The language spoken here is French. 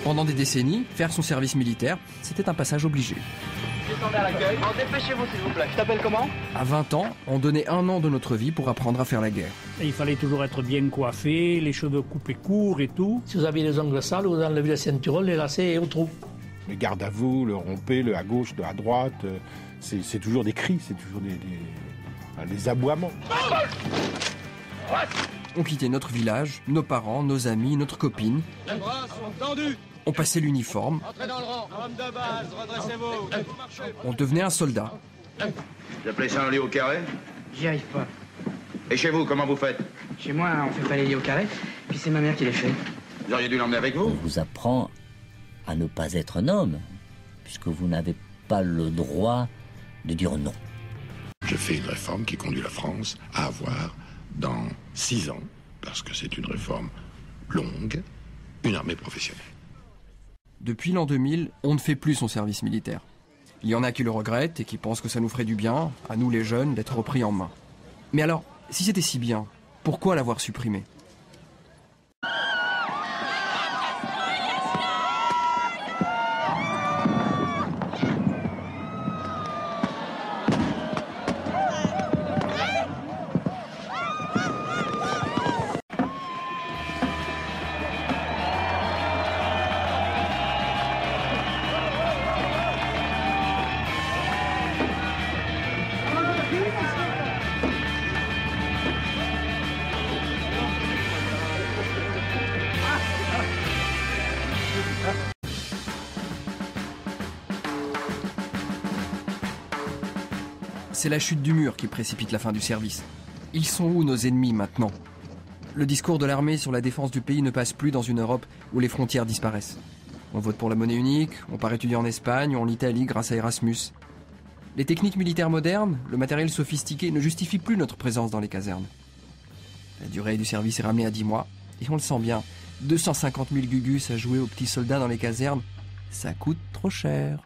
Pendant des décennies, faire son service militaire, c'était un passage obligé. Descendez à l'accueil. Dépêchez-vous s'il vous plaît. Je t'appelle comment? À 20 ans, on donnait 1 an de notre vie pour apprendre à faire la guerre. Et il fallait toujours être bien coiffé, les cheveux coupés courts et tout. Si vous aviez les ongles sales, vous enlevez la ceinture, les lacets et au trou. Le garde à vous, le rompé, le à gauche, le à droite, c'est toujours des cris, c'est toujours des aboiements. On quittait notre village, nos parents, nos amis, notre copine. Les bras sont tendus. On passait l'uniforme. Entrez dans le rang. Homme de base, redressez-vous. On devenait un soldat. Vous appelez ça un lit au carré? J'y arrive pas. Et chez vous, comment vous faites? Chez moi, on fait pas les lits au carré, puis c'est ma mère qui les fait. Vous auriez dû l'emmener avec vous? On vous apprend à ne pas être un homme, puisque vous n'avez pas le droit de dire non. Je fais une réforme qui conduit la France à avoir, dans 6 ans, parce que c'est une réforme longue, une armée professionnelle. Depuis l'an 2000, on ne fait plus son service militaire. Il y en a qui le regrettent et qui pensent que ça nous ferait du bien, à nous les jeunes, d'être repris en main. Mais alors, si c'était si bien, pourquoi l'avoir supprimé ? C'est la chute du mur qui précipite la fin du service. Ils sont où nos ennemis maintenant ? Le discours de l'armée sur la défense du pays ne passe plus dans une Europe où les frontières disparaissent. On vote pour la monnaie unique, on part étudier en Espagne ou en Italie grâce à Erasmus. Les techniques militaires modernes, le matériel sophistiqué ne justifient plus notre présence dans les casernes. La durée du service est ramenée à 10 mois, et on le sent bien, 250 000 gugus à jouer aux petits soldats dans les casernes, ça coûte trop cher.